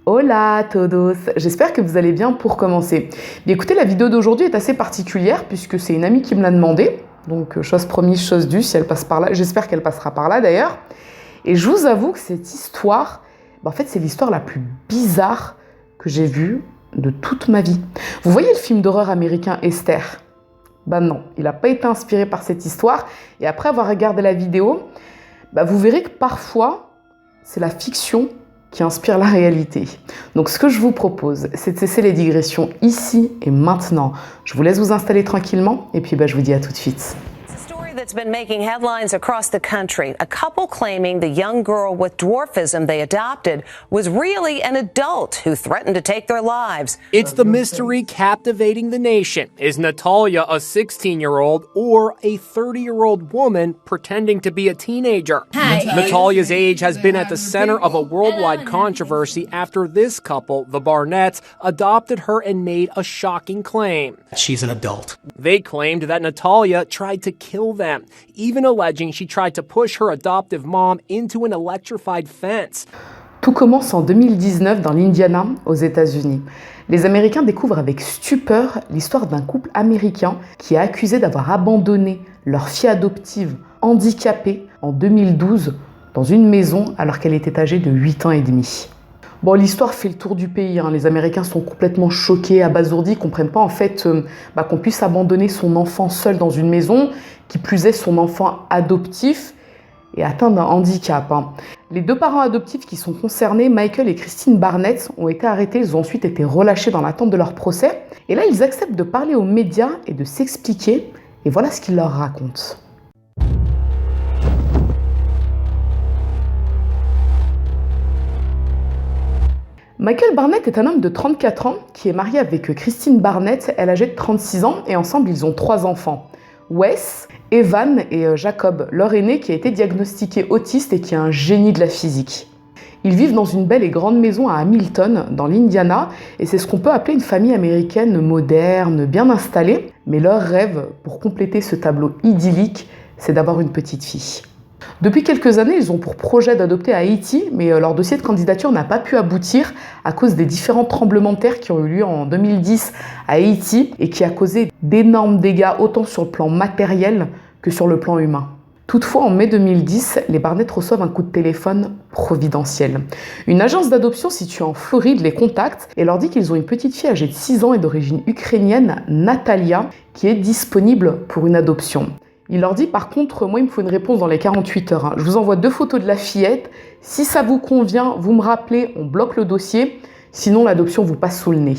Hola a todos, j'espère que vous allez bien pour commencer. Bien, écoutez, la vidéo d'aujourd'hui est assez particulière puisque c'est une amie qui me l'a demandé. Donc chose promise, chose due, si elle passe par là, j'espère qu'elle passera par là d'ailleurs. Et je vous avoue que cette histoire, en fait c'est l'histoire la plus bizarre que j'ai vue de toute ma vie. Vous voyez le film d'horreur américain Esther? Ben non, il n'a pas été inspiré par cette histoire. Et après avoir regardé la vidéo, vous verrez que parfois c'est la fiction qui inspire la réalité. Donc ce que je vous propose, c'est de cesser les digressions ici et maintenant. Je vous laisse vous installer tranquillement et puis je vous dis à tout de suite. That's been making headlines across the country. A couple claiming the young girl with dwarfism they adopted was really an adult who threatened to take their lives. It's the mystery captivating the nation. Is Natalia a 16-year-old or a 30-year-old woman pretending to be a teenager? Hi. Natalia's age has been at the center of a worldwide controversy after this couple, the Barnetts, adopted her and made a shocking claim. She's an adult. They claimed that Natalia tried to kill them, even alleging she tried to push her adoptive mom into an electrified fence. Tout commence en 2019 dans l'Indiana, aux États-Unis. Les Américains découvrent avec stupeur l'histoire d'un couple américain qui est accusé d'avoir abandonné leur fille adoptive handicapée en 2012 dans une maison alors qu'elle était âgée de 8 ans et demi. Bon, l'histoire fait le tour du pays. Les Américains sont complètement choqués, abasourdis, ils ne comprennent pas en fait qu'on puisse abandonner son enfant seul dans une maison, qui plus est son enfant adoptif et atteint d'un handicap. Les deux parents adoptifs qui sont concernés, Michael et Christine Barnett, ont été arrêtés. Ils ont ensuite été relâchés dans l'attente de leur procès. Et là, ils acceptent de parler aux médias et de s'expliquer. Et voilà ce qu'ils leur racontent. Michael Barnett est un homme de 34 ans qui est marié avec Christine Barnett, elle âgée de 36 ans, et ensemble ils ont 3 enfants. Wes, Evan et Jacob, leur aîné qui a été diagnostiqué autiste et qui est un génie de la physique. Ils vivent dans une belle et grande maison à Hamilton, dans l'Indiana, et c'est ce qu'on peut appeler une famille américaine moderne, bien installée. Mais leur rêve, pour compléter ce tableau idyllique, c'est d'avoir une petite fille. Depuis quelques années, ils ont pour projet d'adopter à Haïti, mais leur dossier de candidature n'a pas pu aboutir à cause des différents tremblements de terre qui ont eu lieu en 2010 à Haïti et qui a causé d'énormes dégâts autant sur le plan matériel que sur le plan humain. Toutefois, en mai 2010, les Barnett reçoivent un coup de téléphone providentiel. Une agence d'adoption située en Floride les contacte et leur dit qu'ils ont une petite fille âgée de 6 ans et d'origine ukrainienne, Natalia, qui est disponible pour une adoption. Il leur dit par contre, moi il me faut une réponse dans les 48 heures. Je vous envoie 2 photos de la fillette. Si ça vous convient, vous me rappelez, on bloque le dossier. Sinon l'adoption vous passe sous le nez.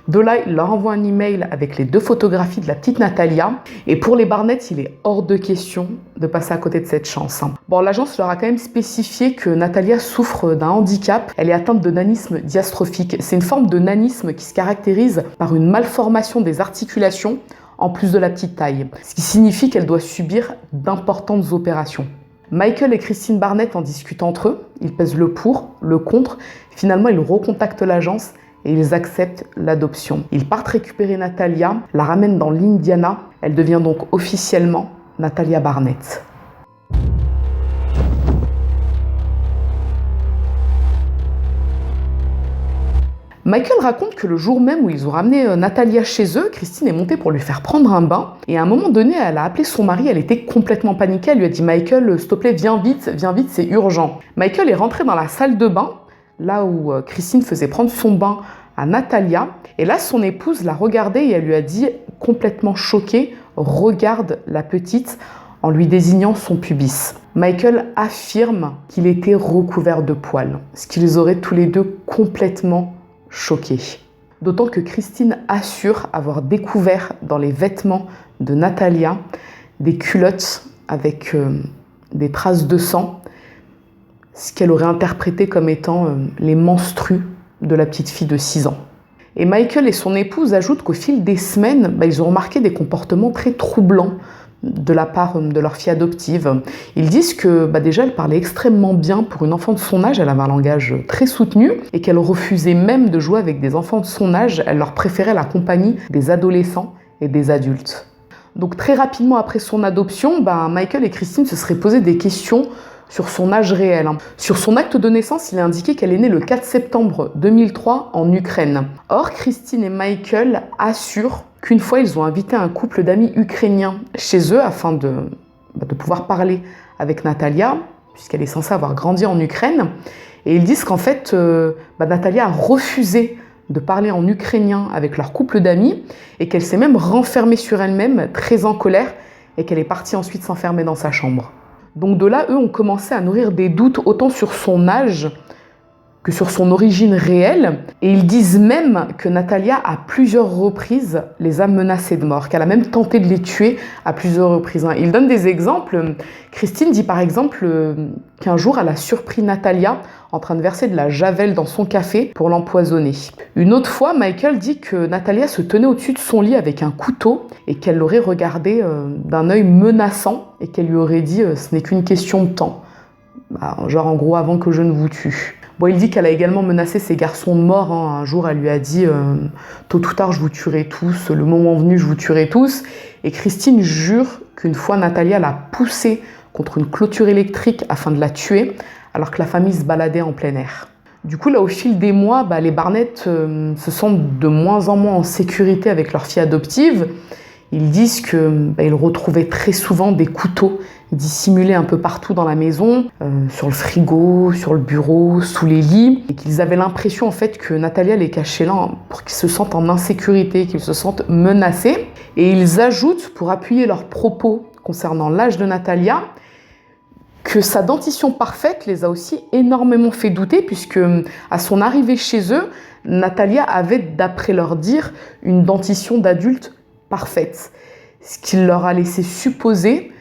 De là, il leur envoie un email avec les 2 photographies de la petite Natalia. Et pour les Barnett, il est hors de question de passer à côté de cette chance. Bon, l'agence leur a quand même spécifié que Natalia souffre d'un handicap. Elle est atteinte de nanisme diastrophique. C'est une forme de nanisme qui se caractérise par une malformation des articulations en plus de la petite taille, ce qui signifie qu'elle doit subir d'importantes opérations. Michael et Christine Barnett en discutent entre eux, ils pèsent le pour, le contre, finalement ils recontactent l'agence et ils acceptent l'adoption. Ils partent récupérer Natalia, la ramènent dans l'Indiana, elle devient donc officiellement Natalia Barnett. Michael raconte que le jour même où ils ont ramené Natalia chez eux, Christine est montée pour lui faire prendre un bain. Et à un moment donné, elle a appelé son mari, elle était complètement paniquée. Elle lui a dit « Michael, s'il te plaît, viens vite, c'est urgent ». Michael est rentré dans la salle de bain, là où Christine faisait prendre son bain à Natalia. Et là, son épouse l'a regardée et elle lui a dit, complètement choquée, « Regarde la petite » en lui désignant son pubis. Michael affirme qu'il était recouvert de poils, ce qui les aurait tous les deux complètement choqués. D'autant que Christine assure avoir découvert dans les vêtements de Natalia des culottes avec des traces de sang, ce qu'elle aurait interprété comme étant les menstrues de la petite fille de 6 ans. Et Michael et son épouse ajoutent qu'au fil des semaines, ils ont remarqué des comportements très troublants de la part de leur fille adoptive. Ils disent que déjà elle parlait extrêmement bien pour une enfant de son âge, elle avait un langage très soutenu et qu'elle refusait même de jouer avec des enfants de son âge, elle leur préférait la compagnie des adolescents et des adultes. Donc très rapidement après son adoption, Michael et Christine se seraient posé des questions sur son âge réel. Sur son acte de naissance, il est indiqué qu'elle est née le 4 septembre 2003 en Ukraine. Or, Christine et Michael assurent qu'une fois, ils ont invité un couple d'amis ukrainiens chez eux afin de pouvoir parler avec Natalia, puisqu'elle est censée avoir grandi en Ukraine. Et ils disent qu'en fait, Natalia a refusé de parler en ukrainien avec leur couple d'amis et qu'elle s'est même renfermée sur elle-même, très en colère, et qu'elle est partie ensuite s'enfermer dans sa chambre. Donc de là, eux ont commencé à nourrir des doutes autant sur son âge que sur son origine réelle. Et ils disent même que Natalia, à plusieurs reprises, les a menacés de mort, qu'elle a même tenté de les tuer à plusieurs reprises. Ils donnent des exemples. Christine dit par exemple qu'un jour, elle a surpris Natalia en train de verser de la javel dans son café pour l'empoisonner. Une autre fois, Michael dit que Natalia se tenait au-dessus de son lit avec un couteau et qu'elle l'aurait regardé d'un œil menaçant et qu'elle lui aurait dit « ce n'est qu'une question de temps ». Genre en gros, avant que je ne vous tue. Bon, il dit qu'elle a également menacé ses garçons de mort. Un jour, elle lui a dit tôt ou tard, je vous tuerai tous. Le moment venu, je vous tuerai tous. Et Christine jure qu'une fois, Natalia l'a poussée contre une clôture électrique afin de la tuer, alors que la famille se baladait en plein air. Du coup, là, au fil des mois, les Barnett se sentent de moins en moins en sécurité avec leur fille adoptive. Ils disent qu'ils retrouvaient très souvent des couteaux dissimulés un peu partout dans la maison, sur le frigo, sur le bureau, sous les lits, et qu'ils avaient l'impression en fait que Natalia les cachait là pour qu'ils se sentent en insécurité, qu'ils se sentent menacés. Et ils ajoutent, pour appuyer leurs propos concernant l'âge de Natalia, que sa dentition parfaite les a aussi énormément fait douter, puisque à son arrivée chez eux, Natalia avait, d'après leur dire, une dentition d'adulte parfaite, ce qui leur a laissé supposer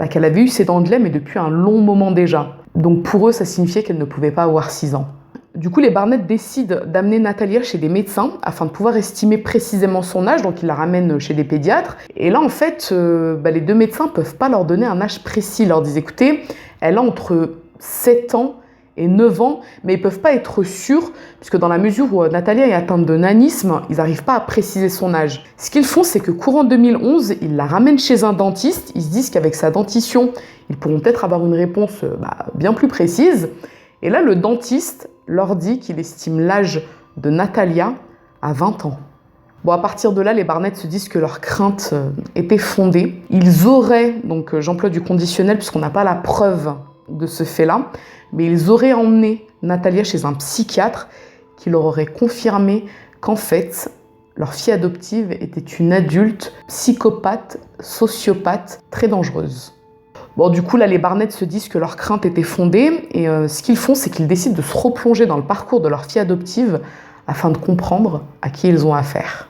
qu'elle avait eu ses dents de lait, mais depuis un long moment déjà. Donc pour eux, ça signifiait qu'elle ne pouvait pas avoir 6 ans. Du coup, les Barnett décident d'amener Natalia chez des médecins afin de pouvoir estimer précisément son âge, donc ils la ramènent chez des pédiatres. Et là, en fait, les deux médecins ne peuvent pas leur donner un âge précis. Ils leur disent, écoutez, elle a entre 7 ans et 9 ans, mais ils ne peuvent pas être sûrs, puisque dans la mesure où Natalia est atteinte de nanisme, ils n'arrivent pas à préciser son âge. Ce qu'ils font, c'est que courant 2011, ils la ramènent chez un dentiste. Ils se disent qu'avec sa dentition, ils pourront peut-être avoir une réponse bien plus précise. Et là, le dentiste leur dit qu'il estime l'âge de Natalia à 20 ans. Bon, à partir de là, les Barnett se disent que leurs craintes étaient fondées. Ils auraient, donc j'emploie du conditionnel puisqu'on n'a pas la preuve de ce fait-là, mais ils auraient emmené Natalia chez un psychiatre qui leur aurait confirmé qu'en fait, leur fille adoptive était une adulte psychopathe, sociopathe, très dangereuse. Bon, du coup, là, les Barnett se disent que leurs craintes étaient fondées et ce qu'ils font, c'est qu'ils décident de se replonger dans le parcours de leur fille adoptive afin de comprendre à qui ils ont affaire.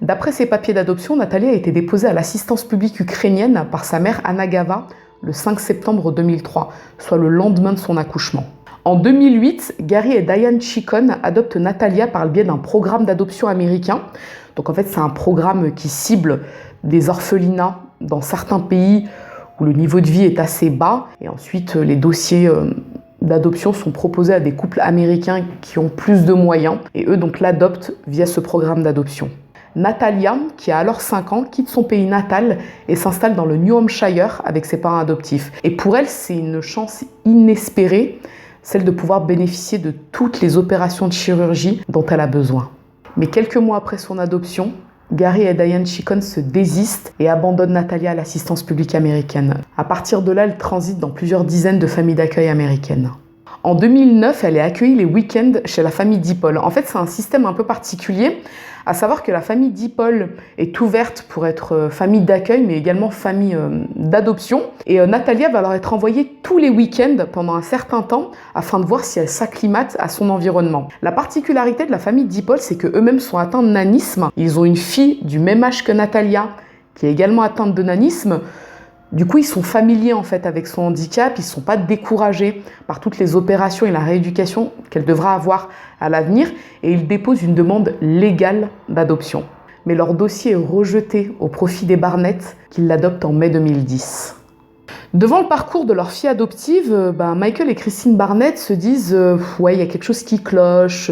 D'après ses papiers d'adoption, Natalia a été déposée à l'assistance publique ukrainienne par sa mère Anna Gava le 5 septembre 2003, soit le lendemain de son accouchement. En 2008, Gary et Diane Chicon adoptent Natalia par le biais d'un programme d'adoption américain. Donc en fait, c'est un programme qui cible des orphelinats dans certains pays où le niveau de vie est assez bas. Et ensuite, les dossiers d'adoption sont proposés à des couples américains qui ont plus de moyens. Et eux, donc, l'adoptent via ce programme d'adoption. Natalia, qui a alors 5 ans, quitte son pays natal et s'installe dans le New Hampshire avec ses parents adoptifs. Et pour elle, c'est une chance inespérée, celle de pouvoir bénéficier de toutes les opérations de chirurgie dont elle a besoin. Mais quelques mois après son adoption, Gary et Diane Chicon se désistent et abandonnent Natalia à l'assistance publique américaine. À partir de là, elle transite dans plusieurs dizaines de familles d'accueil américaines. En 2009, elle est accueillie les week-ends chez la famille DePaul. En fait, c'est un système un peu particulier, à savoir que la famille DePaul est ouverte pour être famille d'accueil, mais également famille d'adoption. Et Natalia va leur être envoyée tous les week-ends pendant un certain temps, afin de voir si elle s'acclimate à son environnement. La particularité de la famille DePaul, c'est qu'eux-mêmes sont atteints de nanisme. Ils ont une fille du même âge que Natalia, qui est également atteinte de nanisme. Du coup, ils sont familiers en fait avec son handicap, ils ne sont pas découragés par toutes les opérations et la rééducation qu'elle devra avoir à l'avenir et ils déposent une demande légale d'adoption. Mais leur dossier est rejeté au profit des Barnett qui l'adoptent en mai 2010. Devant le parcours de leur fille adoptive, Michael et Christine Barnett se disent ouais, il y a quelque chose qui cloche.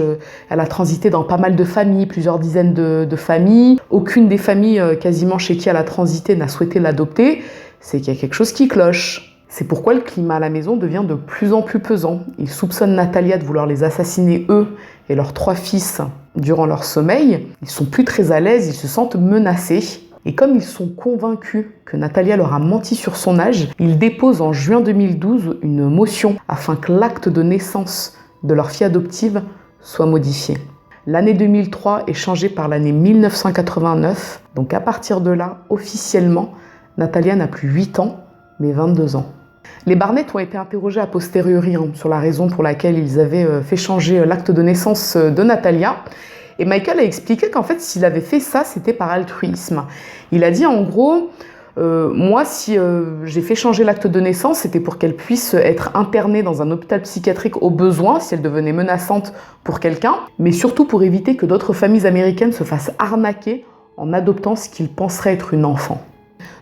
Elle a transité dans pas mal de familles, plusieurs dizaines de familles. Aucune des familles quasiment chez qui elle a transité n'a souhaité l'adopter. C'est qu'il y a quelque chose qui cloche. C'est pourquoi le climat à la maison devient de plus en plus pesant. Ils soupçonnent Natalia de vouloir les assassiner eux et leurs 3 fils durant leur sommeil. Ils sont plus très à l'aise, ils se sentent menacés. Et comme ils sont convaincus que Natalia leur a menti sur son âge, ils déposent en juin 2012 une motion afin que l'acte de naissance de leur fille adoptive soit modifié. L'année 2003 est changée par l'année 1989. Donc à partir de là, officiellement, Natalia n'a plus 8 ans, mais 22 ans. Les Barnett ont été interrogés a posteriori sur la raison pour laquelle ils avaient fait changer l'acte de naissance de Natalia. Et Michael a expliqué qu'en fait, s'il avait fait ça, c'était par altruisme. Il a dit en gros, moi, si j'ai fait changer l'acte de naissance, c'était pour qu'elle puisse être internée dans un hôpital psychiatrique au besoin, si elle devenait menaçante pour quelqu'un, mais surtout pour éviter que d'autres familles américaines se fassent arnaquer en adoptant ce qu'ils penseraient être une enfant.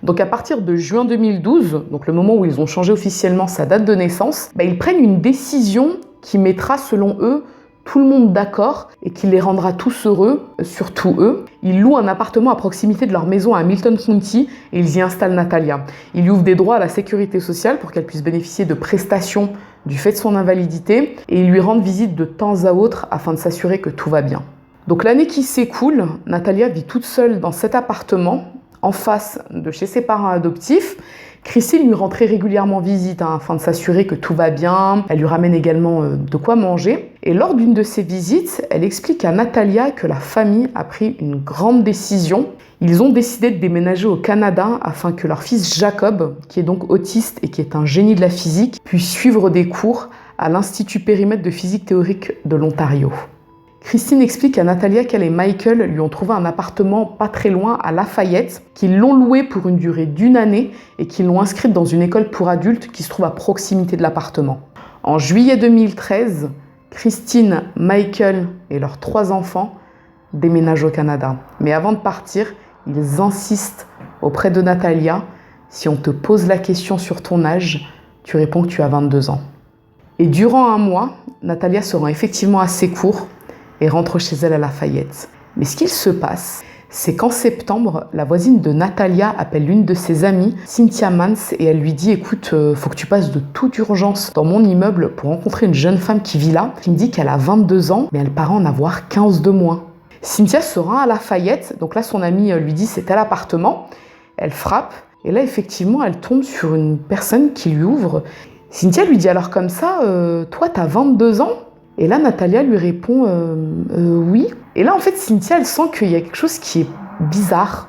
Donc à partir de juin 2012, donc le moment où ils ont changé officiellement sa date de naissance, ils prennent une décision qui mettra, selon eux, tout le monde d'accord et qui les rendra tous heureux, surtout eux. Ils louent un appartement à proximité de leur maison à Hamilton County et ils y installent Natalia. Ils lui ouvrent des droits à la sécurité sociale pour qu'elle puisse bénéficier de prestations du fait de son invalidité et ils lui rendent visite de temps à autre afin de s'assurer que tout va bien. Donc l'année qui s'écoule, Natalia vit toute seule dans cet appartement en face de chez ses parents adoptifs. Christine lui rend très régulièrement visite afin de s'assurer que tout va bien. Elle lui ramène également de quoi manger. Et lors d'une de ces visites, elle explique à Natalia que la famille a pris une grande décision. Ils ont décidé de déménager au Canada afin que leur fils Jacob, qui est donc autiste et qui est un génie de la physique, puisse suivre des cours à l'Institut Périmètre de physique théorique de l'Ontario. Christine explique à Natalia qu'elle et Michael lui ont trouvé un appartement pas très loin à Lafayette, qu'ils l'ont loué pour une durée d'1 année et qu'ils l'ont inscrite dans une école pour adultes qui se trouve à proximité de l'appartement. En juillet 2013, Christine, Michael et leurs 3 enfants déménagent au Canada. Mais avant de partir, ils insistent auprès de Natalia, si on te pose la question sur ton âge, tu réponds que tu as 22 ans. Et durant 1 mois, Natalia se rend effectivement à ses cours et rentre chez elle à Lafayette. Mais ce qu'il se passe, c'est qu'en septembre, la voisine de Natalia appelle l'une de ses amies, Cynthia Mans, et elle lui dit « Écoute, faut que tu passes de toute urgence dans mon immeuble pour rencontrer une jeune femme qui vit là, qui me dit qu'elle a 22 ans, mais elle paraît en avoir 15 de moins. » Cynthia se rend à Lafayette, donc là son amie lui dit « C'est à l'appartement ». Elle frappe, et là effectivement, elle tombe sur une personne qui lui ouvre. Cynthia lui dit alors comme ça « Toi, t'as 22 ans ?» Et là, Natalia lui répond oui. Et là, en fait, Cynthia, elle sent qu'il y a quelque chose qui est bizarre.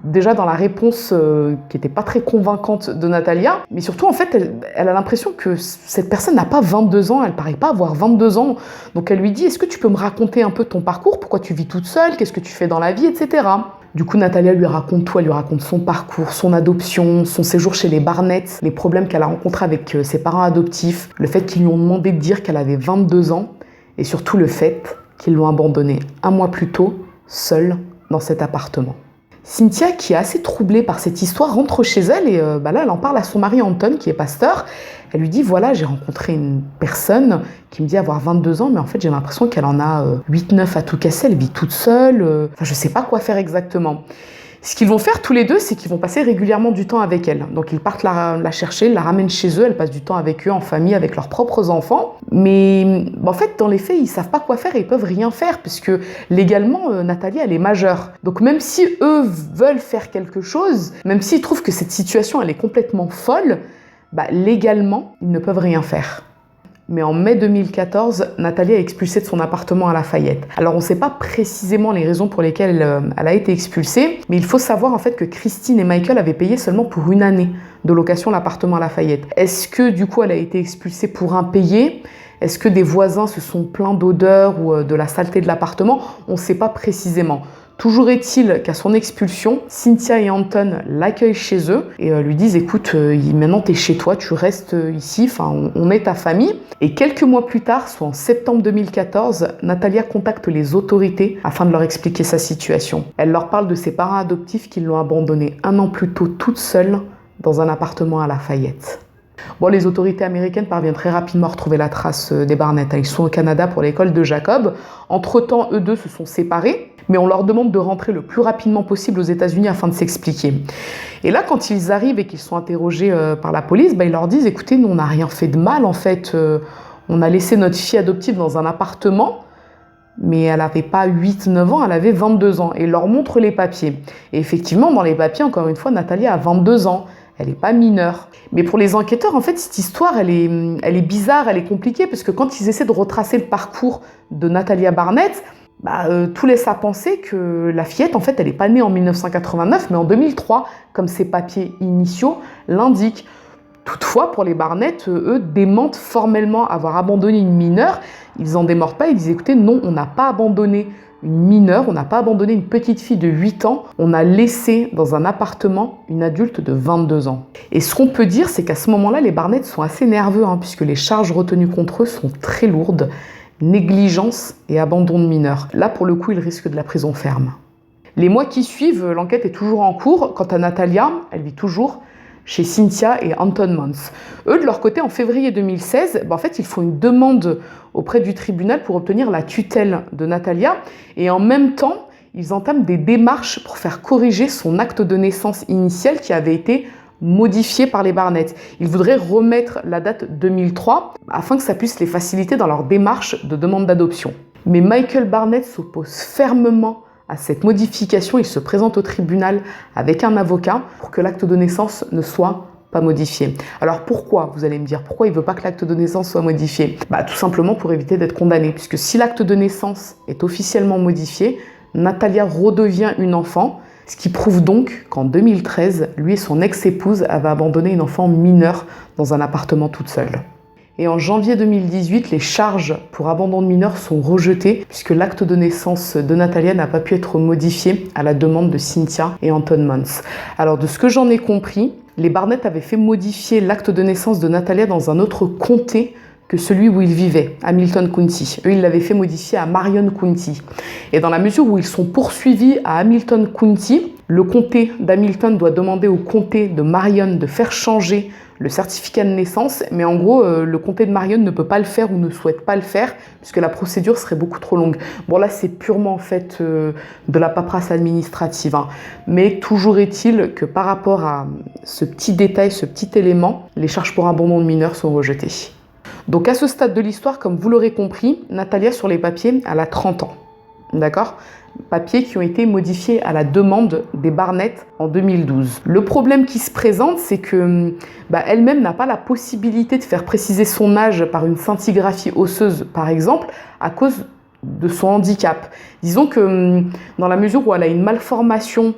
Déjà dans la réponse qui n'était pas très convaincante de Natalia. Mais surtout, en fait, elle a l'impression que cette personne n'a pas 22 ans. Elle ne paraît pas avoir 22 ans. Donc elle lui dit, est-ce que tu peux me raconter un peu ton parcours? Pourquoi tu vis toute seule? Qu'est-ce que tu fais dans la vie? Etc. Du coup, Natalia lui raconte tout. Elle lui raconte son parcours, son adoption, son séjour chez les Barnett, les problèmes qu'elle a rencontrés avec ses parents adoptifs, le fait qu'ils lui ont demandé de dire qu'elle avait 22 ans et surtout le fait qu'ils l'ont abandonnée 1 mois plus tôt, seule, dans cet appartement. Cynthia, qui est assez troublée par cette histoire, rentre chez elle et là, elle en parle à son mari Anton, qui est pasteur. Elle lui dit, voilà, j'ai rencontré une personne qui me dit avoir 22 ans, mais en fait, j'ai l'impression qu'elle en a 8-9 à tout casser, elle vit toute seule. Je sais pas quoi faire exactement. Ce qu'ils vont faire tous les deux, c'est qu'ils vont passer régulièrement du temps avec elle. Donc ils partent la chercher, la ramènent chez eux, elle passe du temps avec eux en famille, avec leurs propres enfants. Mais en fait, dans les faits, ils savent pas quoi faire et ils peuvent rien faire puisque légalement, Natalia, elle est majeure. Donc même si eux veulent faire quelque chose, même s'ils trouvent que cette situation, elle est complètement folle, légalement, ils ne peuvent rien faire. Mais en mai 2014, Natalia est expulsée de son appartement à Lafayette. Alors on ne sait pas précisément les raisons pour lesquelles elle a été expulsée, mais il faut savoir en fait que Christine et Michael avaient payé seulement pour 1 année de location l'appartement à Lafayette. Est-ce que du coup elle a été expulsée pour impayé? Est-ce que des voisins se sont plaints d'odeur ou de la saleté de l'appartement? On ne sait pas précisément. Toujours est-il qu'à son expulsion, Cynthia et Anton l'accueillent chez eux et lui disent « Écoute, maintenant t'es chez toi, tu restes ici, on est ta famille ». Et quelques mois plus tard, soit en septembre 2014, Natalia contacte les autorités afin de leur expliquer sa situation. Elle leur parle de ses parents adoptifs qui l'ont abandonnée 1 an plus tôt toute seule dans un appartement à Lafayette. Bon, les autorités américaines parviennent très rapidement à retrouver la trace des Barnett. Ils sont au Canada pour l'école de Jacob. Entre-temps, eux deux se sont séparés, mais on leur demande de rentrer le plus rapidement possible aux États-Unis afin de s'expliquer. Et là, quand ils arrivent et qu'ils sont interrogés par la police, ils leur disent « Écoutez, nous, on n'a rien fait de mal, en fait. On a laissé notre fille adoptive dans un appartement, mais elle n'avait pas 8-9 ans, elle avait 22 ans. » Et ils leur montrent les papiers. Et effectivement, dans les papiers, encore une fois, Nathalie a 22 ans. Elle n'est pas mineure. Mais pour les enquêteurs, en fait, cette histoire, elle est bizarre, elle est compliquée, parce que quand ils essaient de retracer le parcours de Natalia Barnett, tout laisse à penser que la fillette, en fait, elle n'est pas née en 1989, mais en 2003, comme ses papiers initiaux l'indiquent. Toutefois, pour les Barnett, eux démentent formellement avoir abandonné une mineure. Ils n'en démordent pas, ils disent « Écoutez, non, on n'a pas abandonné une mineure, on n'a pas abandonné une petite fille de 8 ans, on a laissé dans un appartement une adulte de 22 ans. » Et ce qu'on peut dire, c'est qu'à ce moment-là, les Barnett sont assez nerveux, puisque les charges retenues contre eux sont très lourdes, négligence et abandon de mineurs. Là, pour le coup, ils risquent de la prison ferme. Les mois qui suivent, l'enquête est toujours en cours. Quant à Natalia, elle vit toujours chez Cynthia et Anton Mons. Eux, de leur côté, en février 2016, en fait, ils font une demande auprès du tribunal pour obtenir la tutelle de Natalia. Et en même temps, ils entament des démarches pour faire corriger son acte de naissance initial qui avait été modifié par les Barnett. Ils voudraient remettre la date 2003 afin que ça puisse les faciliter dans leur démarche de demande d'adoption. Mais Michael Barnett s'oppose fermement à cette modification. Il se présente au tribunal avec un avocat pour que l'acte de naissance ne soit pas modifié. Alors pourquoi, vous allez me dire, pourquoi il ne veut pas que l'acte de naissance soit modifié ? Tout simplement pour éviter d'être condamné, puisque si l'acte de naissance est officiellement modifié, Natalia redevient une enfant, ce qui prouve donc qu'en 2013, lui et son ex-épouse avaient abandonné une enfant mineure dans un appartement toute seule. Et en janvier 2018, les charges pour abandon de mineurs sont rejetées puisque l'acte de naissance de Natalia n'a pas pu être modifié à la demande de Cynthia et Anton Mons. Alors de ce que j'en ai compris, les Barnett avaient fait modifier l'acte de naissance de Natalia dans un autre comté que celui où ils vivaient, Hamilton County. Eux, ils l'avaient fait modifier à Marion County. Et dans la mesure où ils sont poursuivis à Hamilton County, le comté d'Hamilton doit demander au comté de Marion de faire changer le certificat de naissance, mais en gros, le comté de Marion ne peut pas le faire ou ne souhaite pas le faire, puisque la procédure serait beaucoup trop longue. Bon, là, c'est purement en fait de la paperasse administrative. Mais toujours est-il que par rapport à ce petit détail, ce petit élément, les charges pour abandon de mineurs sont rejetées. Donc à ce stade de l'histoire, comme vous l'aurez compris, Natalia, sur les papiers, elle a 30 ans. D'accord ? Papiers qui ont été modifiés à la demande des Barnett en 2012. Le problème qui se présente, c'est que elle-même n'a pas la possibilité de faire préciser son âge par une scintigraphie osseuse, par exemple, à cause de son handicap. Disons que dans la mesure où elle a une malformation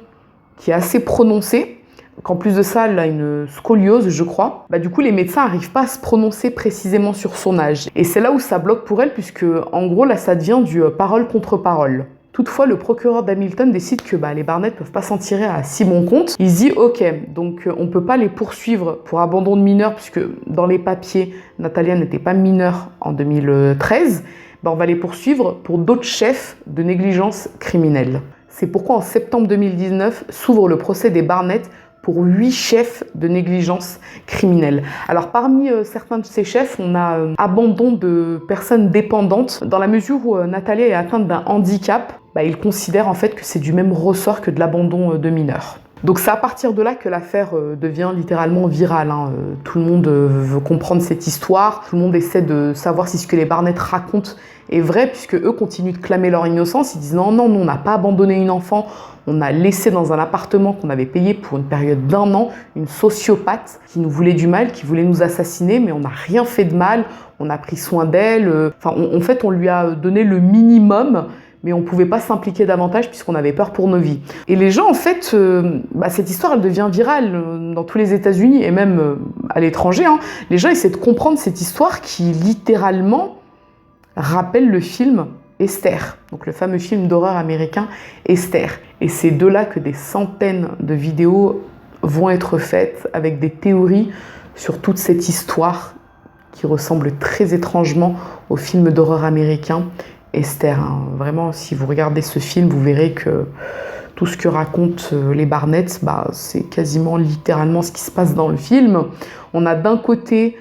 qui est assez prononcée, qu'en plus de ça, elle a une scoliose, je crois, du coup, les médecins n'arrivent pas à se prononcer précisément sur son âge. Et c'est là où ça bloque pour elle, puisque, en gros, là, ça devient du parole contre parole. Toutefois, le procureur d'Hamilton décide que les Barnett ne peuvent pas s'en tirer à si bon compte. Il se dit « Ok, donc on ne peut pas les poursuivre pour abandon de mineurs, puisque dans les papiers, Natalia n'était pas mineure en 2013. On va les poursuivre pour d'autres chefs de négligence criminelle. » C'est pourquoi en septembre 2019 s'ouvre le procès des Barnett pour 8 chefs de négligence criminelle. Alors parmi certains de ces chefs, on a abandon de personnes dépendantes. Dans la mesure où Natalia est atteinte d'un handicap, ils considèrent en fait que c'est du même ressort que de l'abandon de mineurs. Donc c'est à partir de là que l'affaire devient littéralement virale. Tout le monde veut comprendre cette histoire, tout le monde essaie de savoir si ce que les Barnett racontent est vrai, puisque eux continuent de clamer leur innocence. Ils disent non, on n'a pas abandonné une enfant, on a laissé dans un appartement qu'on avait payé pour une période d'1 an une sociopathe qui nous voulait du mal, qui voulait nous assassiner, mais on n'a rien fait de mal, on a pris soin d'elle. En fait, on lui a donné le minimum, mais on ne pouvait pas s'impliquer davantage puisqu'on avait peur pour nos vies. Et les gens, en fait, cette histoire, elle devient virale dans tous les États-Unis et même à l'étranger. Les gens essaient de comprendre cette histoire qui, littéralement, rappelle le film Esther, donc le fameux film d'horreur américain Esther. Et c'est de là que des centaines de vidéos vont être faites avec des théories sur toute cette histoire qui ressemble très étrangement au film d'horreur américain Esther. Vraiment, si vous regardez ce film, vous verrez que tout ce que racontent les Barnett, c'est quasiment littéralement ce qui se passe dans le film. On a d'un côté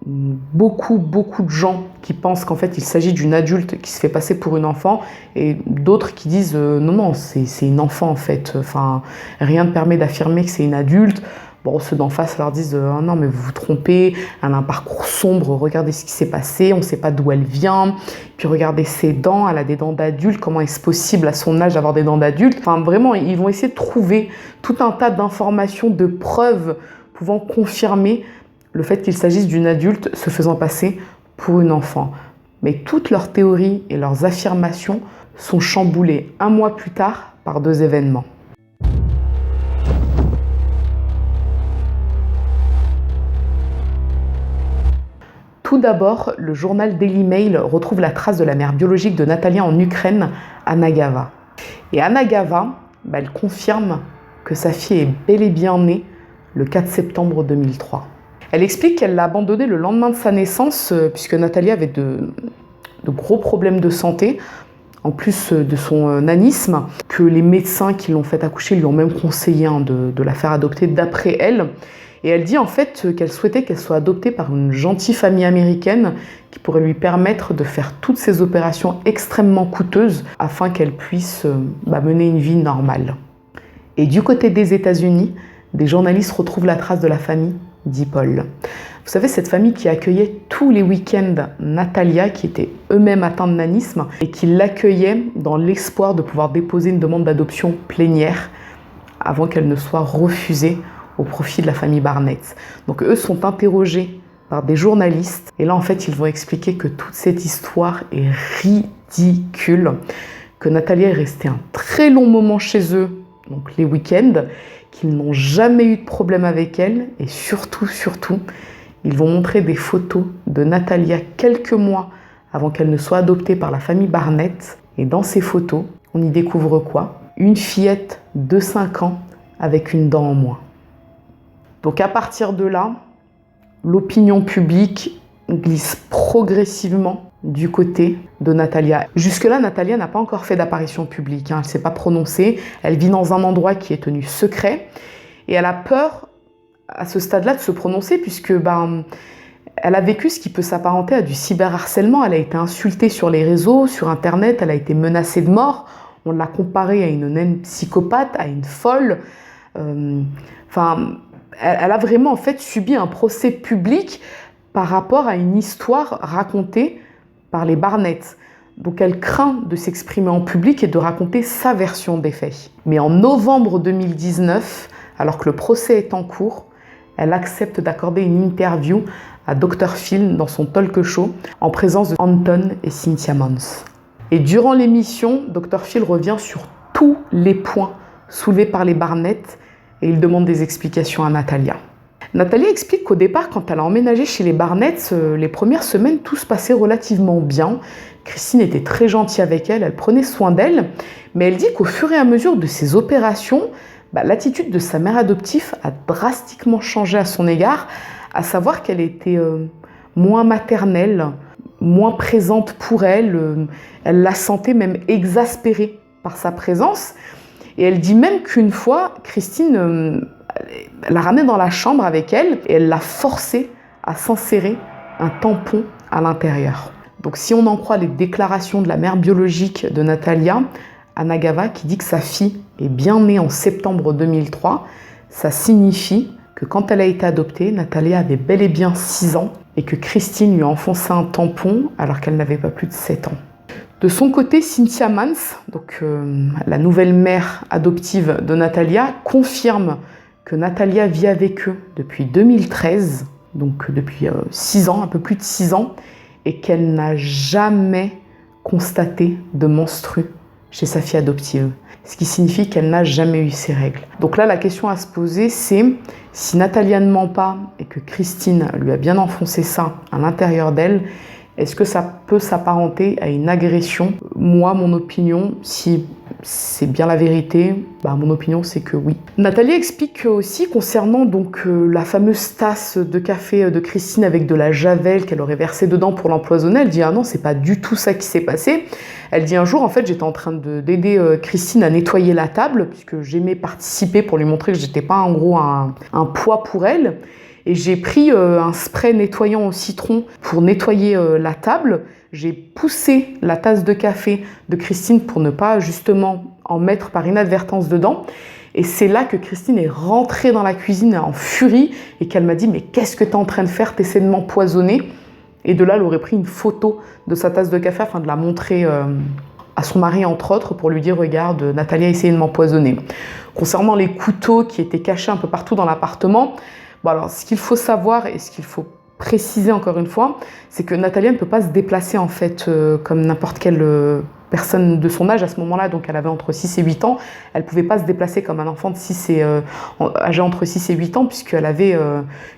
beaucoup de gens qui pensent qu'en fait il s'agit d'une adulte qui se fait passer pour une enfant et d'autres qui disent non, c'est une enfant en fait. Enfin, rien ne permet d'affirmer que c'est une adulte. Bon, ceux d'en face leur disent non mais vous vous trompez, elle a un parcours sombre, regardez ce qui s'est passé, on ne sait pas d'où elle vient, puis regardez ses dents, elle a des dents d'adulte, comment est-ce possible à son âge d'avoir des dents d'adulte? Enfin vraiment, ils vont essayer de trouver tout un tas d'informations, de preuves pouvant confirmer le fait qu'il s'agisse d'une adulte se faisant passer pour une enfant. Mais toutes leurs théories et leurs affirmations sont chamboulées 1 mois plus tard par 2 événements. Tout d'abord, le journal Daily Mail retrouve la trace de la mère biologique de Natalia en Ukraine, Anna Gava. Et Anna Gava, elle confirme que sa fille est bel et bien née le 4 septembre 2003. Elle explique qu'elle l'a abandonnée le lendemain de sa naissance puisque Natalia avait de gros problèmes de santé, en plus de son nanisme, que les médecins qui l'ont fait accoucher lui ont même conseillé de la faire adopter d'après elle. Et elle dit en fait qu'elle souhaitait qu'elle soit adoptée par une gentille famille américaine qui pourrait lui permettre de faire toutes ces opérations extrêmement coûteuses afin qu'elle puisse mener une vie normale. Et du côté des États-Unis, des journalistes retrouvent la trace de la famille, dit Paul. Vous savez, cette famille qui accueillait tous les week-ends Natalia, qui était eux-mêmes atteints de nanisme, et qui l'accueillait dans l'espoir de pouvoir déposer une demande d'adoption plénière avant qu'elle ne soit refusée au profit de la famille Barnett. Donc eux sont interrogés par des journalistes, et là en fait ils vont expliquer que toute cette histoire est ridicule, que Natalia est restée un très long moment chez eux, donc les week-ends, qu'ils n'ont jamais eu de problème avec elle, et surtout, ils vont montrer des photos de Natalia quelques mois avant qu'elle ne soit adoptée par la famille Barnett. Et dans ces photos, on y découvre quoi? Une fillette de 5 ans avec une dent en moins. Donc à partir de là, l'opinion publique glisse progressivement du côté de Natalia. Jusque-là, Natalia n'a pas encore fait d'apparition publique, elle ne s'est pas prononcée, elle vit dans un endroit qui est tenu secret, et elle a peur à ce stade-là de se prononcer puisque elle a vécu ce qui peut s'apparenter à du cyberharcèlement. Elle a été insultée sur les réseaux, sur internet, elle a été menacée de mort, on l'a comparée à une naine psychopathe, à une folle. Elle a vraiment en fait subi un procès public par rapport à une histoire racontée par les Barnett. Donc elle craint de s'exprimer en public et de raconter sa version des faits. Mais en novembre 2019, alors que le procès est en cours, elle accepte d'accorder une interview à Dr. Phil dans son talk show en présence de Anton et Cynthia Mons. Et durant l'émission, Dr. Phil revient sur tous les points soulevés par les Barnett et il demande des explications à Natalia. Natalia explique qu'au départ, quand elle a emménagé chez les Barnett, les premières semaines, tout se passait relativement bien. Christine était très gentille avec elle, elle prenait soin d'elle, mais elle dit qu'au fur et à mesure de ses opérations, l'attitude de sa mère adoptive a drastiquement changé à son égard, à savoir qu'elle était moins maternelle, moins présente pour elle, elle la sentait même exaspérée par sa présence. Et elle dit même qu'une fois, Christine l'a ramenée dans la chambre avec elle et elle l'a forcée à s'insérer un tampon à l'intérieur. Donc si on en croit les déclarations de la mère biologique de Natalia, Anna Gava, qui dit que sa fille est bien née en septembre 2003, ça signifie que quand elle a été adoptée, Natalia avait bel et bien 6 ans et que Christine lui a enfoncé un tampon alors qu'elle n'avait pas plus de 7 ans. De son côté, Cynthia Mons, donc la nouvelle mère adoptive de Natalia, confirme que Natalia vit avec eux depuis 2013, donc depuis 6 ans, un peu plus de 6 ans, et qu'elle n'a jamais constaté de menstrues chez sa fille adoptive, ce qui signifie qu'elle n'a jamais eu ses règles. Donc là, la question à se poser, c'est si Natalia ne ment pas et que Christine lui a bien enfoncé ça à l'intérieur d'elle, Est-ce que ça peut s'apparenter à une agression? Moi, mon opinion, si c'est bien la vérité, mon opinion c'est que oui. Nathalie explique aussi concernant donc la fameuse tasse de café de Christine avec de la javel qu'elle aurait versé dedans pour l'empoisonner. Elle dit ah non, c'est pas du tout ça qui s'est passé. Elle dit un jour en fait j'étais en train d'aider Christine à nettoyer la table puisque j'aimais participer pour lui montrer que j'étais pas en gros un poids pour elle. Et j'ai pris un spray nettoyant au citron pour nettoyer la table. J'ai poussé la tasse de café de Christine pour ne pas justement en mettre par inadvertance dedans. Et c'est là que Christine est rentrée dans la cuisine en furie et qu'elle m'a dit « Mais qu'est-ce que tu es en train de faire? T'essaies de m'empoisonner ?» Et de là, elle aurait pris une photo de sa tasse de café afin de la montrer à son mari, entre autres, pour lui dire « Regarde, Nathalie a essayé de m'empoisonner. » Concernant les couteaux qui étaient cachés un peu partout dans l'appartement, alors, ce qu'il faut savoir et ce qu'il faut préciser encore une fois, c'est que Nathalie ne peut pas se déplacer en fait comme n'importe quelle personne de son âge à ce moment-là, donc elle avait entre 6 et 8 ans, elle ne pouvait pas se déplacer comme un enfant de âgé entre 6 et 8 ans puisqu'elle avait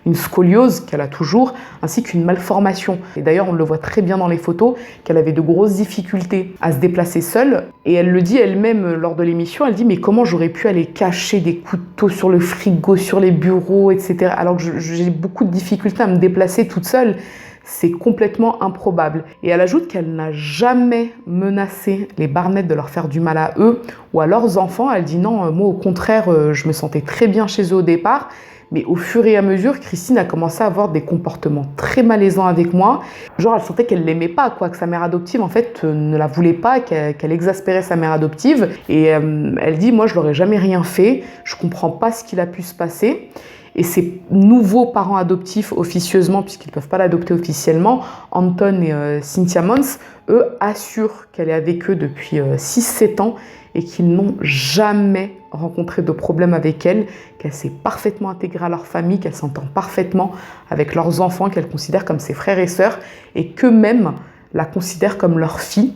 une scoliose qu'elle a toujours, ainsi qu'une malformation. Et d'ailleurs, on le voit très bien dans les photos, qu'elle avait de grosses difficultés à se déplacer seule. Et elle le dit elle-même lors de l'émission, elle dit « Mais comment j'aurais pu aller cacher des couteaux sur le frigo, sur les bureaux, etc. alors que j'ai beaucoup de difficultés à me déplacer toute seule ?» C'est complètement improbable. Et elle ajoute qu'elle n'a jamais menacé les Barnett de leur faire du mal à eux ou à leurs enfants. Elle dit non, moi au contraire, je me sentais très bien chez eux au départ. Mais au fur et à mesure, Christine a commencé à avoir des comportements très malaisants avec moi. Genre, elle sentait qu'elle l'aimait pas, que sa mère adoptive, en fait, ne la voulait pas, qu'elle exaspérait sa mère adoptive. Et elle dit, moi, je leur ai jamais rien fait. Je comprends pas ce qu'il a pu se passer. Et ses nouveaux parents adoptifs officieusement, puisqu'ils ne peuvent pas l'adopter officiellement, Anton et Cynthia Mons, eux assurent qu'elle est avec eux depuis 6-7 ans et qu'ils n'ont jamais rencontré de problème avec elle, qu'elle s'est parfaitement intégrée à leur famille, qu'elle s'entend parfaitement avec leurs enfants, qu'elle considère comme ses frères et sœurs, et qu'eux-mêmes la considèrent comme leur fille,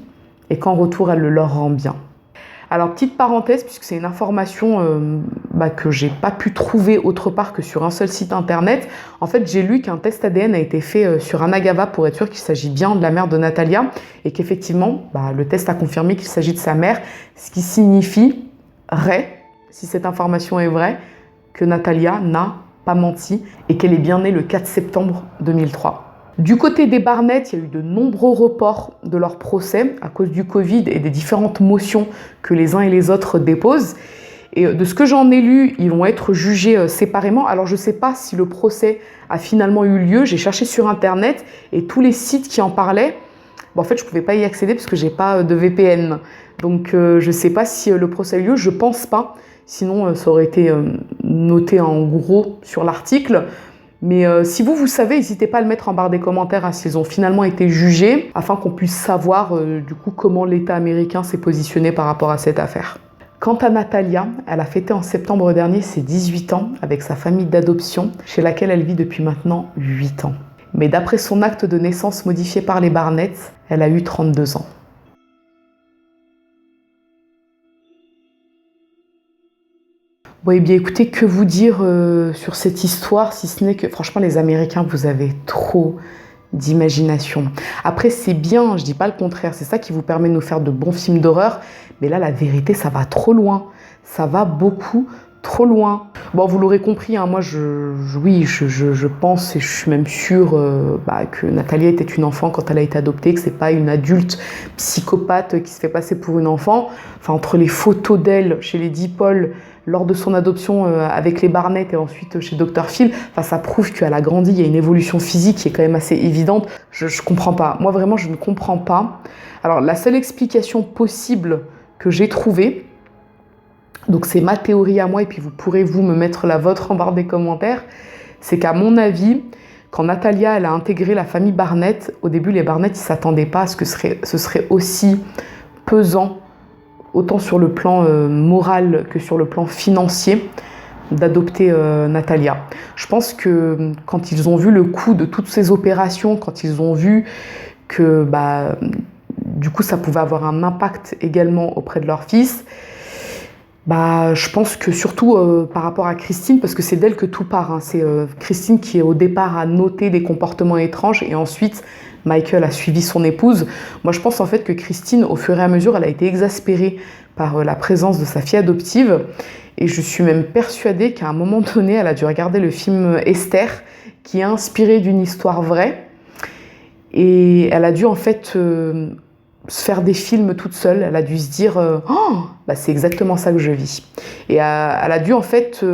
et qu'en retour, elle le leur rend bien. Alors, petite parenthèse, puisque c'est une information que j'ai pas pu trouver autre part que sur un seul site internet. En fait, j'ai lu qu'un test ADN a été fait sur Anna Gava pour être sûr qu'il s'agit bien de la mère de Natalia et qu'effectivement, le test a confirmé qu'il s'agit de sa mère, ce qui signifierait, si cette information est vraie, que Natalia n'a pas menti et qu'elle est bien née le 4 septembre 2003. Du côté des Barnett, il y a eu de nombreux reports de leur procès à cause du Covid et des différentes motions que les uns et les autres déposent. Et de ce que j'en ai lu, ils vont être jugés séparément. Alors je ne sais pas si le procès a finalement eu lieu. J'ai cherché sur Internet et tous les sites qui en parlaient, en fait je ne pouvais pas y accéder parce que je n'ai pas de VPN. Donc je ne sais pas si le procès a eu lieu, je ne pense pas. Sinon ça aurait été noté en gros sur l'article. Mais si vous savez, n'hésitez pas à le mettre en barre des commentaires s'ils ont finalement été jugés, afin qu'on puisse savoir du coup comment l'État américain s'est positionné par rapport à cette affaire. Quant à Natalia, elle a fêté en septembre dernier ses 18 ans avec sa famille d'adoption, chez laquelle elle vit depuis maintenant 8 ans. Mais d'après son acte de naissance modifié par les Barnett, elle a eu 32 ans. Bon, eh bien, écoutez, que vous dire sur cette histoire, si ce n'est que, franchement, les Américains, vous avez trop d'imagination. Après, c'est bien, je dis pas le contraire, c'est ça qui vous permet de nous faire de bons films d'horreur, mais là, la vérité, ça va trop loin. Ça va beaucoup trop loin. Bon, vous l'aurez compris, hein, moi, je pense et je suis même sûre que Nathalie était une enfant quand elle a été adoptée, que c'est pas une adulte psychopathe qui se fait passer pour une enfant. Enfin, entre les photos d'elle chez les DePaul lors de son adoption avec les Barnett et ensuite chez Dr Phil, ça prouve qu'elle a grandi, il y a une évolution physique qui est quand même assez évidente. Je comprends pas. Moi, vraiment, je ne comprends pas. Alors, la seule explication possible que j'ai trouvée, donc c'est ma théorie à moi, et puis vous pourrez me mettre la vôtre en barre des commentaires, c'est qu'à mon avis, quand Natalia elle a intégré la famille Barnett, au début les Barnett ils ne s'attendaient pas à ce que ce serait aussi pesant, autant sur le plan moral que sur le plan financier, d'adopter Natalia. Je pense que quand ils ont vu le coût de toutes ces opérations, quand ils ont vu que du coup ça pouvait avoir un impact également auprès de leur fils, Je pense que surtout par rapport à Christine, parce que c'est d'elle que tout part, hein. C'est Christine qui au départ a noté des comportements étranges et ensuite Michael a suivi son épouse. Moi je pense en fait que Christine, au fur et à mesure, elle a été exaspérée par la présence de sa fille adoptive et je suis même persuadée qu'à un moment donné, elle a dû regarder le film Esther qui est inspiré d'une histoire vraie et elle a dû en fait... se faire des films toute seule, elle a dû se dire c'est exactement ça que je vis. Et elle a dû en fait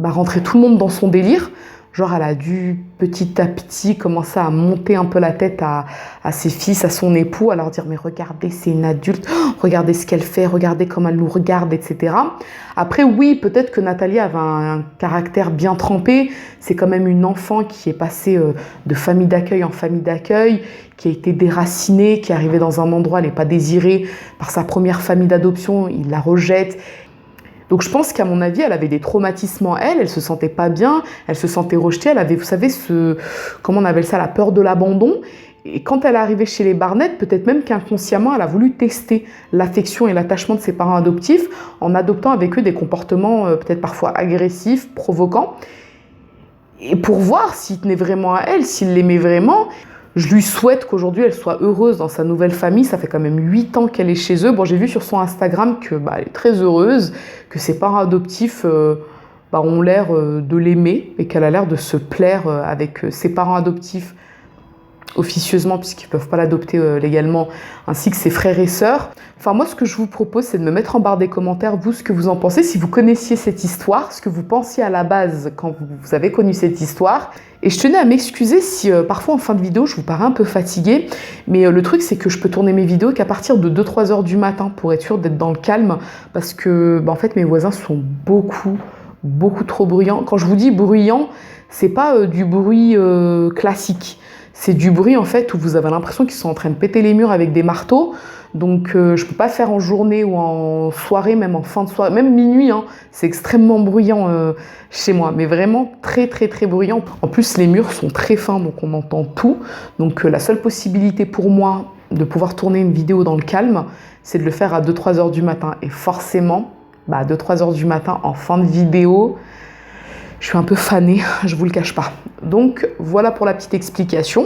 rentrer tout le monde dans son délire. Genre elle a dû petit à petit commencer à monter un peu la tête à ses fils, à son époux, à leur dire mais regardez c'est une adulte, regardez ce qu'elle fait, regardez comment elle nous regarde, etc. Après oui, peut-être que Nathalie avait un caractère bien trempé, c'est quand même une enfant qui est passée de famille d'accueil en famille d'accueil, qui a été déracinée, qui est arrivée dans un endroit, elle n'est pas désirée par sa première famille d'adoption, il la rejette. Donc je pense qu'à mon avis, elle avait des traumatismes en elle se sentait pas bien, elle se sentait rejetée, elle avait, vous savez, comment on appelle ça, la peur de l'abandon. Et quand elle est arrivée chez les Barnett, peut-être même qu'inconsciemment, elle a voulu tester l'affection et l'attachement de ses parents adoptifs en adoptant avec eux des comportements peut-être parfois agressifs, provoquants. Et pour voir s'il tenait vraiment à elle, s'il l'aimait vraiment. Je lui souhaite qu'aujourd'hui, elle soit heureuse dans sa nouvelle famille. Ça fait quand même 8 ans qu'elle est chez eux. Bon, j'ai vu sur son Instagram qu'elle est très heureuse, que ses parents adoptifs ont l'air de l'aimer et qu'elle a l'air de se plaire avec ses parents adoptifs officieusement puisqu'ils ne peuvent pas l'adopter légalement, ainsi que ses frères et sœurs. Enfin, moi, ce que je vous propose, c'est de me mettre en barre des commentaires, vous, ce que vous en pensez, si vous connaissiez cette histoire, ce que vous pensiez à la base quand vous avez connu cette histoire. Et je tenais à m'excuser si parfois en fin de vidéo, je vous parais un peu fatiguée, mais le truc, c'est que je peux tourner mes vidéos qu'à partir de 2-3 heures du matin pour être sûre d'être dans le calme, parce que, en fait, mes voisins sont beaucoup trop bruyants. Quand je vous dis bruyant, c'est pas du bruit classique. C'est du bruit en fait où vous avez l'impression qu'ils sont en train de péter les murs avec des marteaux. Donc je peux pas faire en journée ou en soirée, même en fin de soirée, même minuit. Hein. C'est extrêmement bruyant chez moi, mais vraiment très bruyant. En plus les murs sont très fins, donc on entend tout. Donc la seule possibilité pour moi de pouvoir tourner une vidéo dans le calme, c'est de le faire à 2-3 heures du matin. Et forcément, à 2-3 heures du matin en fin de vidéo, je suis un peu fanée, je vous le cache pas. Donc voilà pour la petite explication.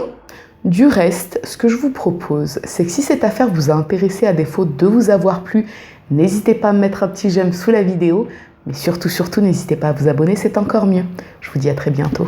Du reste, ce que je vous propose, c'est que si cette affaire vous a intéressé à défaut de vous avoir plu, n'hésitez pas à me mettre un petit j'aime sous la vidéo, mais surtout, n'hésitez pas à vous abonner, c'est encore mieux. Je vous dis à très bientôt.